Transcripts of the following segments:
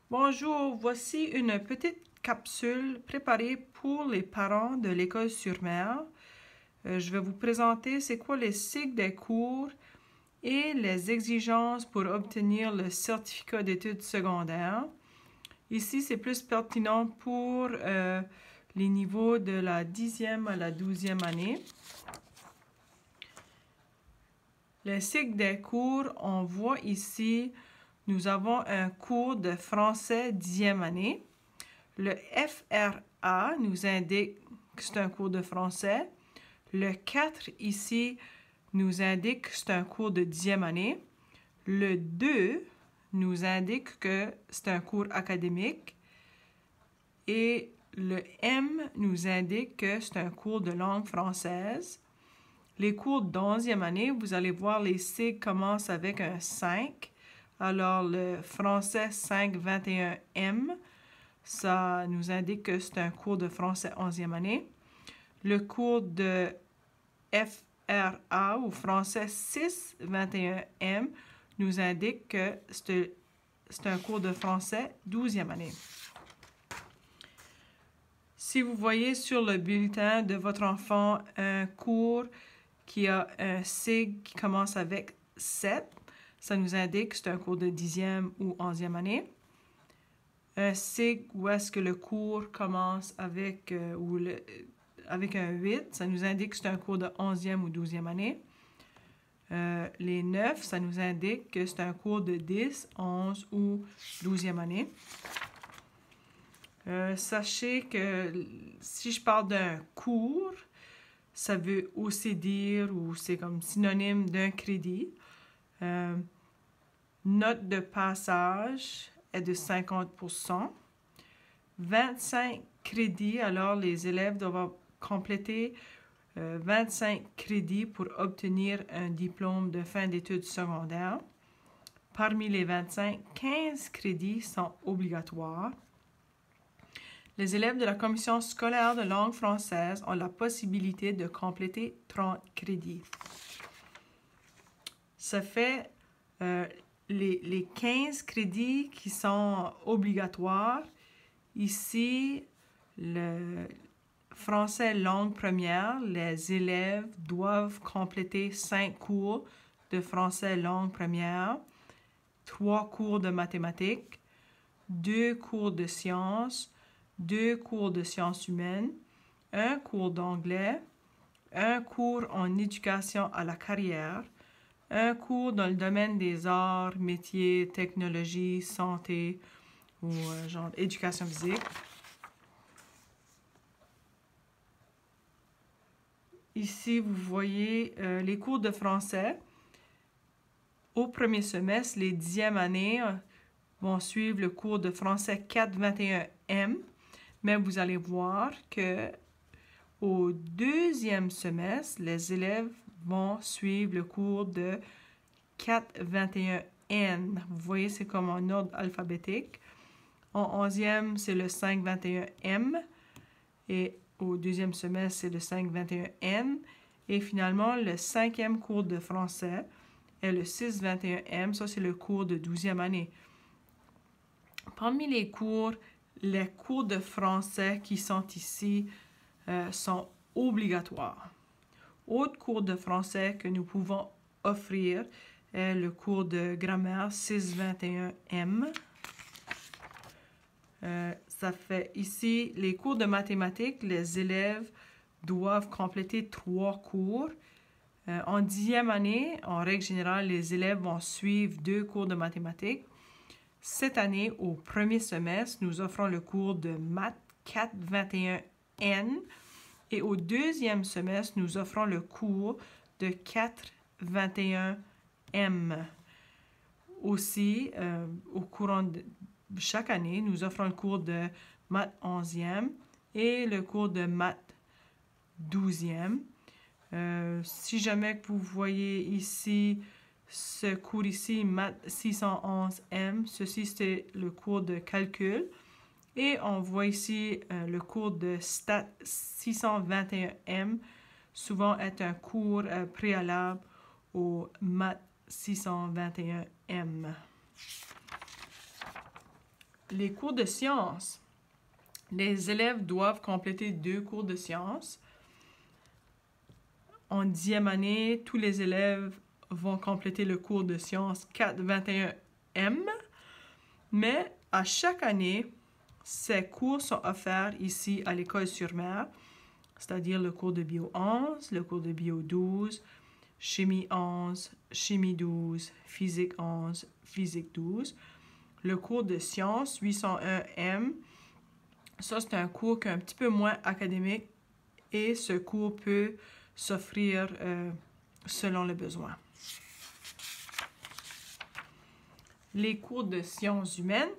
Bonjour, voici une petite capsule préparée pour les parents de l'École-sur-Mer. Je vais vous présenter c'est quoi les cycles des cours et les exigences pour obtenir le certificat d'études secondaires. Ici, c'est plus pertinent pour les niveaux de la 10e à la 12e année. Les cycles des cours, on voit ici, nous avons un cours de français 10e année. Le FRA nous indique que c'est un cours de français. Le 4 ici nous indique que c'est un cours de 10e année. Le 2 nous indique que c'est un cours académique. Et le M nous indique que c'est un cours de langue française. Les cours d'11e année, vous allez voir les cycles commencent avec un 5. Alors, le français 5-21M, ça nous indique que c'est un cours de français 11e année. Le cours de FRA ou français 6-21M nous indique que c'est un cours de français 12e année. Si vous voyez sur le bulletin de votre enfant un cours qui a un sigle qui commence avec 7, ça nous indique que c'est un cours de 10e ou 11e année. Un sigle où est-ce que le cours commence avec, avec un 8, ça nous indique que c'est un cours de 11e ou 12e année. Les 9, ça nous indique que c'est un cours de 10, 11 ou 12e année. Sachez que si je parle d'un cours, ça veut aussi dire, ou c'est comme synonyme d'un crédit. Note de passage est de 50%. 25 crédits, alors les élèves doivent compléter 25 crédits pour obtenir un diplôme de fin d'études secondaires. Parmi les 25, 15 crédits sont obligatoires. Les élèves de la commission scolaire de langue française ont la possibilité de compléter 30 crédits. Ça fait les 15 crédits qui sont obligatoires. Ici, le français langue première, les élèves doivent compléter 5 cours de français langue première, 3 cours de mathématiques, 2 cours de sciences, 2 cours de sciences humaines, 1 cours d'anglais, 1 cours en éducation à la carrière, 1 cours dans le domaine des arts, métiers, technologie, santé ou genre éducation physique. Ici, vous voyez les cours de français. Au premier semestre, les 10e années vont suivre le cours de français 4-21M. Mais vous allez voir que au deuxième semestre, les élèves vont suivre le cours de 4-21N. Vous voyez, c'est comme en ordre alphabétique. En 11e, c'est le 5-21M. Et au deuxième semestre, c'est le 5-21N. Et finalement, le 5e cours de français est le 6-21M. Ça, c'est le cours de 12e année. Parmi les cours de français qui sont ici sont obligatoires. Autre cours de français que nous pouvons offrir est le cours de grammaire 6-21M. Ça fait ici les cours de mathématiques, les élèves doivent compléter 3 cours. En 10e année, en règle générale, les élèves vont suivre 2 cours de mathématiques. Cette année, au premier semestre, nous offrons le cours de maths 4-21N et au deuxième semestre, nous offrons le cours de 4-21M. Aussi, au courant de chaque année, nous offrons le cours de maths 11e et le cours de maths 12e. Si jamais vous voyez ici ce cours ici, maths 611M, ceci c'est le cours de calcul. Et on voit ici le cours de stat 621M, souvent est un cours préalable au maths 621M. Les cours de sciences. Les élèves doivent compléter 2 cours de sciences. En 10e année, tous les élèves vont compléter le cours de sciences 421M, mais à chaque année, ces cours sont offerts ici à l'École-sur-Mer, c'est-à-dire le cours de bio 11, le cours de bio 12, chimie 11, chimie 12, physique 11, physique 12. Le cours de sciences 801M, ça c'est un cours qui est un petit peu moins académique et ce cours peut s'offrir selon le besoin. Les cours de sciences humaines,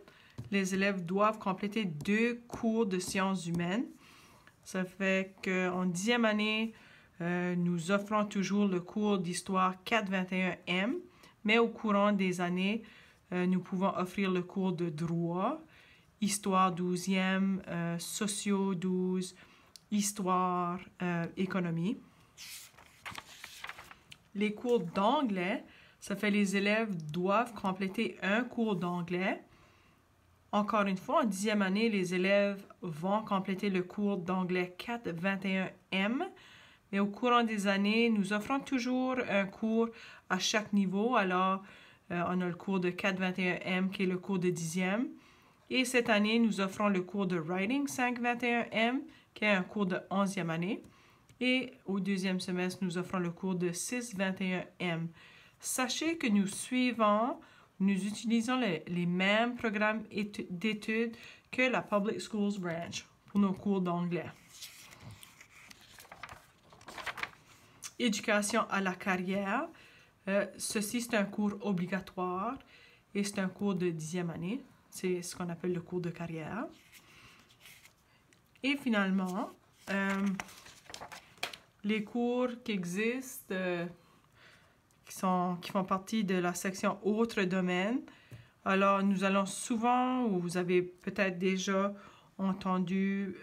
les élèves doivent compléter 2 cours de sciences humaines. Ça fait qu'en 10e année, nous offrons toujours le cours d'histoire 421M, mais au courant des années, nous pouvons offrir le cours de droit, histoire 12e, sociaux 12, histoire, économie. Les cours d'anglais, ça fait les élèves doivent compléter un cours d'anglais. Encore une fois, en 10e année, les élèves vont compléter le cours d'anglais 421M. Mais au courant des années, nous offrons toujours un cours à chaque niveau. Alors, on a le cours de 421M qui est le cours de 10e. Et cette année, nous offrons le cours de Writing 521M qui est un cours de 11e année. Et au 2e semestre, nous offrons le cours de 621M. Sachez que nous utilisons les mêmes programmes d'études que la Public Schools Branch pour nos cours d'anglais. Éducation à la carrière. Ceci, c'est un cours obligatoire et c'est un cours de 10e année. C'est ce qu'on appelle le cours de carrière. Et finalement, les cours qui existent, qui font partie de la section autres domaines. Alors, nous allons souvent, ou vous avez peut-être déjà entendu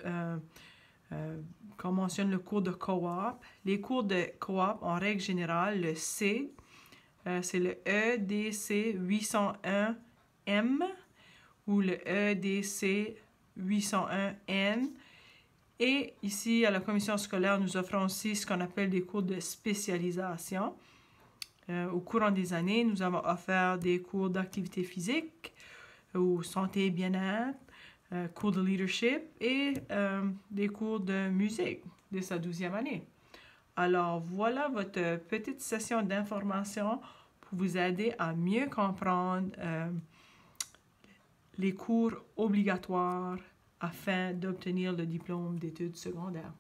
qu'on mentionne le cours de co-op. Les cours de co-op, en règle générale, le C, c'est le EDC 801M ou le EDC 801N. Et ici, à la commission scolaire, nous offrons aussi ce qu'on appelle des cours de spécialisation. Au courant des années, nous avons offert des cours d'activité physique ou santé et bien-être, cours de leadership et des cours de musique de sa 12e année. Alors, voilà votre petite session d'information pour vous aider à mieux comprendre les cours obligatoires afin d'obtenir le diplôme d'études secondaires.